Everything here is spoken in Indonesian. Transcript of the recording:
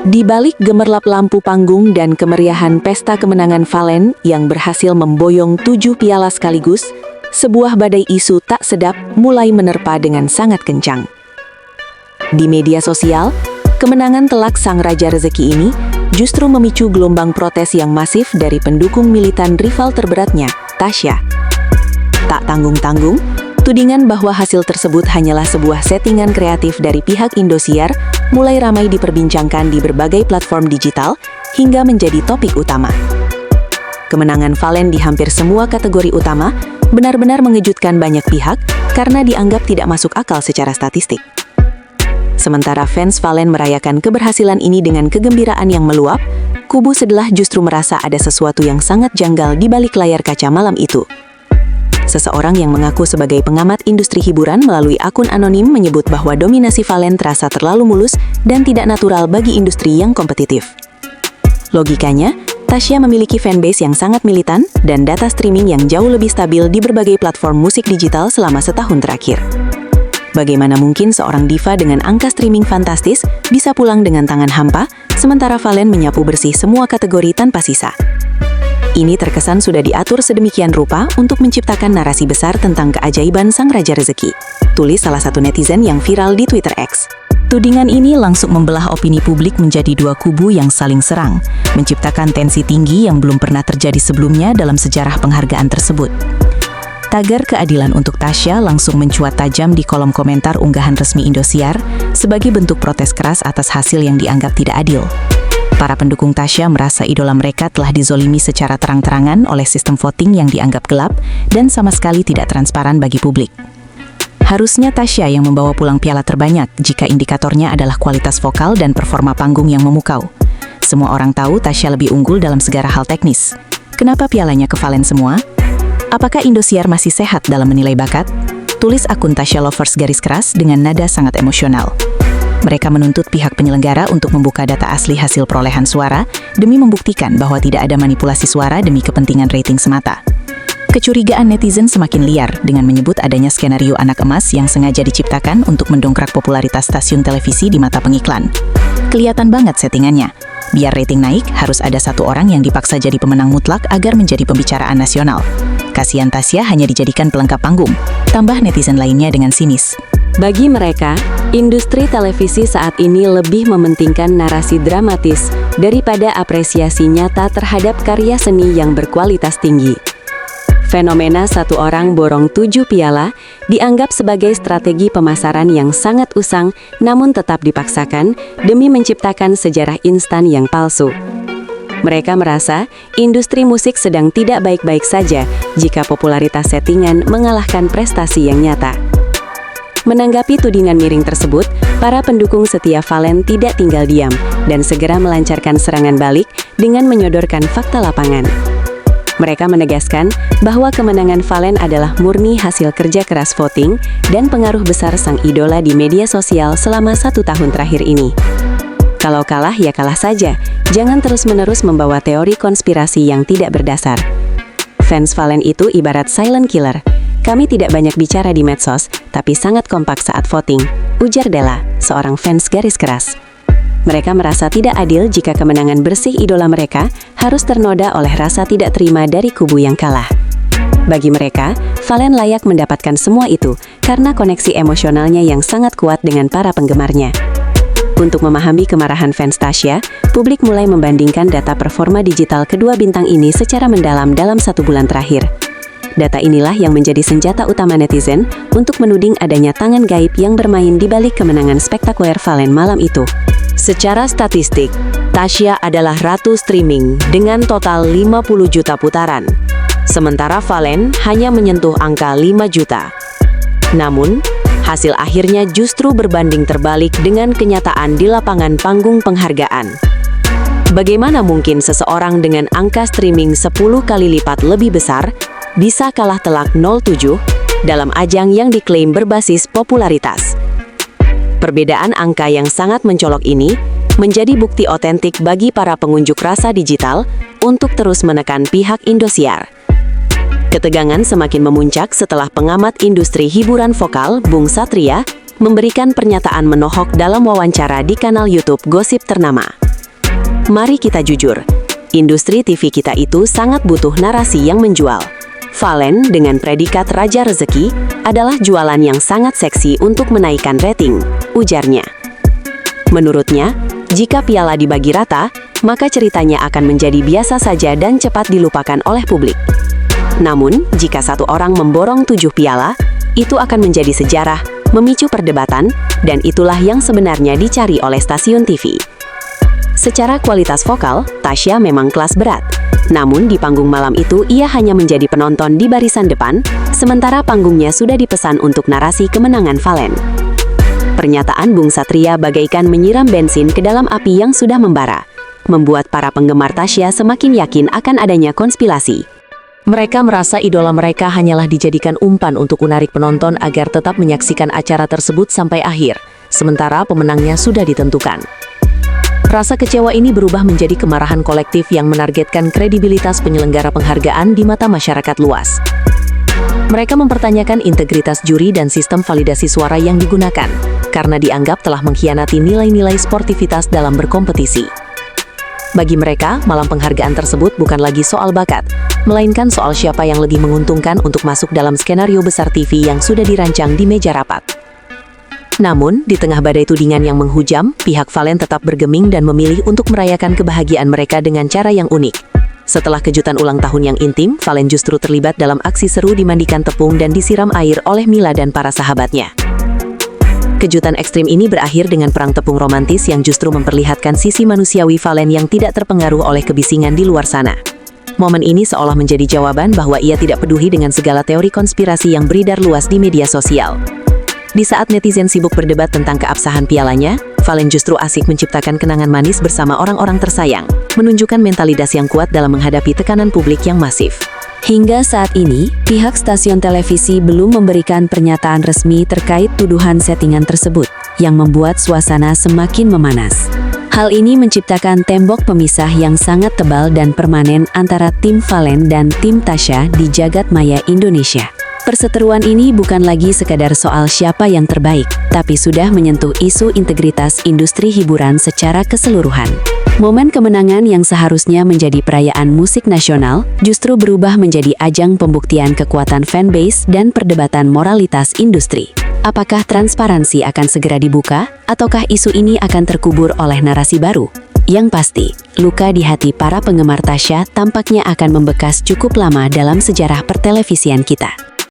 Di balik gemerlap lampu panggung dan kemeriahan pesta kemenangan Valen yang berhasil memboyong 7 piala sekaligus, sebuah badai isu tak sedap mulai menerpa dengan sangat kencang. Di media sosial, kemenangan telak sang Raja Rezeki ini justru memicu gelombang protes yang masif dari pendukung militan rival terberatnya, Tasya. Tak tanggung-tanggung, tudingan bahwa hasil tersebut hanyalah sebuah settingan kreatif dari pihak Indosiar mulai ramai diperbincangkan di berbagai platform digital hingga menjadi topik utama. Kemenangan Valen di hampir semua kategori utama benar-benar mengejutkan banyak pihak karena dianggap tidak masuk akal secara statistik. Sementara fans Valen merayakan keberhasilan ini dengan kegembiraan yang meluap, kubu sebelah justru merasa ada sesuatu yang sangat janggal di balik layar kaca malam itu. Seseorang yang mengaku sebagai pengamat industri hiburan melalui akun anonim menyebut bahwa dominasi Valen terasa terlalu mulus dan tidak natural bagi industri yang kompetitif. Logikanya, Tasya memiliki fanbase yang sangat militan dan data streaming yang jauh lebih stabil di berbagai platform musik digital selama setahun terakhir. Bagaimana mungkin seorang diva dengan angka streaming fantastis bisa pulang dengan tangan hampa, sementara Valen menyapu bersih semua kategori tanpa sisa? Ini terkesan sudah diatur sedemikian rupa untuk menciptakan narasi besar tentang keajaiban sang Raja Rezeki, tulis salah satu netizen yang viral di Twitter X. Tudingan ini langsung membelah opini publik menjadi dua kubu yang saling serang, menciptakan tensi tinggi yang belum pernah terjadi sebelumnya dalam sejarah penghargaan tersebut. Tagar keadilan untuk Tasya langsung mencuat tajam di kolom komentar unggahan resmi Indosiar sebagai bentuk protes keras atas hasil yang dianggap tidak adil. Para pendukung Tasya merasa idola mereka telah dizolimi secara terang-terangan oleh sistem voting yang dianggap gelap dan sama sekali tidak transparan bagi publik. Harusnya Tasya yang membawa pulang piala terbanyak jika indikatornya adalah kualitas vokal dan performa panggung yang memukau. Semua orang tahu Tasya lebih unggul dalam segala hal teknis. Kenapa pialanya ke Valen semua? Apakah Indosiar masih sehat dalam menilai bakat? Tulis akun Tasya Lovers garis keras dengan nada sangat emosional. Mereka menuntut pihak penyelenggara untuk membuka data asli hasil perolehan suara demi membuktikan bahwa tidak ada manipulasi suara demi kepentingan rating semata. Kecurigaan netizen semakin liar dengan menyebut adanya skenario anak emas yang sengaja diciptakan untuk mendongkrak popularitas stasiun televisi di mata pengiklan. Kelihatan banget settingannya. Biar rating naik, harus ada satu orang yang dipaksa jadi pemenang mutlak agar menjadi pembicaraan nasional. Kasihan Tasya hanya dijadikan pelengkap panggung, tambah netizen lainnya dengan sinis. Bagi mereka, industri televisi saat ini lebih mementingkan narasi dramatis daripada apresiasi nyata terhadap karya seni yang berkualitas tinggi. Fenomena satu orang borong 7 piala dianggap sebagai strategi pemasaran yang sangat usang namun tetap dipaksakan demi menciptakan sejarah instan yang palsu. Mereka merasa industri musik sedang tidak baik-baik saja jika popularitas settingan mengalahkan prestasi yang nyata. Menanggapi tudingan miring tersebut, para pendukung setia Valen tidak tinggal diam dan segera melancarkan serangan balik dengan menyodorkan fakta lapangan. Mereka menegaskan bahwa kemenangan Valen adalah murni hasil kerja keras voting dan pengaruh besar sang idola di media sosial selama 1 tahun terakhir ini. Kalau kalah ya kalah saja, jangan terus-menerus membawa teori konspirasi yang tidak berdasar. Fans Valen itu ibarat silent killer. Kami tidak banyak bicara di medsos, tapi sangat kompak saat voting, ujar Della, seorang fans garis keras. Mereka merasa tidak adil jika kemenangan bersih idola mereka harus ternoda oleh rasa tidak terima dari kubu yang kalah. Bagi mereka, Valen layak mendapatkan semua itu karena koneksi emosionalnya yang sangat kuat dengan para penggemarnya. Untuk memahami kemarahan fans Tasya, publik mulai membandingkan data performa digital kedua bintang ini secara mendalam dalam 1 bulan terakhir. Data inilah yang menjadi senjata utama netizen untuk menuding adanya tangan gaib yang bermain di balik kemenangan spektakuler Valen malam itu. Secara statistik, Tasya adalah ratu streaming dengan total 50 juta putaran. Sementara Valen hanya menyentuh angka 5 juta. Namun, hasil akhirnya justru berbanding terbalik dengan kenyataan di lapangan panggung penghargaan. Bagaimana mungkin seseorang dengan angka streaming 10 kali lipat lebih besar bisa kalah telak 0,7 dalam ajang yang diklaim berbasis popularitas? Perbedaan angka yang sangat mencolok ini menjadi bukti otentik bagi para pengunjuk rasa digital untuk terus menekan pihak Indosiar. Ketegangan semakin memuncak setelah pengamat industri hiburan vokal Bung Satria memberikan pernyataan menohok dalam wawancara di kanal YouTube Gosip Ternama. Mari kita jujur, industri TV kita itu sangat butuh narasi yang menjual. Valen dengan predikat Raja Rezeki adalah jualan yang sangat seksi untuk menaikkan rating, ujarnya. Menurutnya, jika piala dibagi rata, maka ceritanya akan menjadi biasa saja dan cepat dilupakan oleh publik. Namun, jika satu orang memborong 7 piala, itu akan menjadi sejarah, memicu perdebatan, dan itulah yang sebenarnya dicari oleh stasiun TV. Secara kualitas vokal, Tasya memang kelas berat. Namun di panggung malam itu ia hanya menjadi penonton di barisan depan, sementara panggungnya sudah dipesan untuk narasi kemenangan Valen. Pernyataan Bung Satria bagaikan menyiram bensin ke dalam api yang sudah membara, membuat para penggemar Tasya semakin yakin akan adanya konspirasi. Mereka merasa idola mereka hanyalah dijadikan umpan untuk menarik penonton agar tetap menyaksikan acara tersebut sampai akhir, sementara pemenangnya sudah ditentukan. Rasa kecewa ini berubah menjadi kemarahan kolektif yang menargetkan kredibilitas penyelenggara penghargaan di mata masyarakat luas. Mereka mempertanyakan integritas juri dan sistem validasi suara yang digunakan, karena dianggap telah mengkhianati nilai-nilai sportivitas dalam berkompetisi. Bagi mereka, malam penghargaan tersebut bukan lagi soal bakat, melainkan soal siapa yang lebih menguntungkan untuk masuk dalam skenario besar TV yang sudah dirancang di meja rapat. Namun, di tengah badai tudingan yang menghujam, pihak Valen tetap bergeming dan memilih untuk merayakan kebahagiaan mereka dengan cara yang unik. Setelah kejutan ulang tahun yang intim, Valen justru terlibat dalam aksi seru dimandikan tepung dan disiram air oleh Mila dan para sahabatnya. Kejutan ekstrim ini berakhir dengan perang tepung romantis yang justru memperlihatkan sisi manusiawi Valen yang tidak terpengaruh oleh kebisingan di luar sana. Momen ini seolah menjadi jawaban bahwa ia tidak peduli dengan segala teori konspirasi yang beredar luas di media sosial. Di saat netizen sibuk berdebat tentang keabsahan pialanya, Valen justru asik menciptakan kenangan manis bersama orang-orang tersayang, menunjukkan mentalitas yang kuat dalam menghadapi tekanan publik yang masif. Hingga saat ini, pihak stasiun televisi belum memberikan pernyataan resmi terkait tuduhan settingan tersebut, yang membuat suasana semakin memanas. Hal ini menciptakan tembok pemisah yang sangat tebal dan permanen antara tim Valen dan tim Tasya di jagat maya Indonesia. Perseteruan ini bukan lagi sekadar soal siapa yang terbaik, tapi sudah menyentuh isu integritas industri hiburan secara keseluruhan. Momen kemenangan yang seharusnya menjadi perayaan musik nasional, justru berubah menjadi ajang pembuktian kekuatan fanbase dan perdebatan moralitas industri. Apakah transparansi akan segera dibuka, ataukah isu ini akan terkubur oleh narasi baru? Yang pasti, luka di hati para penggemar Tasya tampaknya akan membekas cukup lama dalam sejarah pertelevisian kita.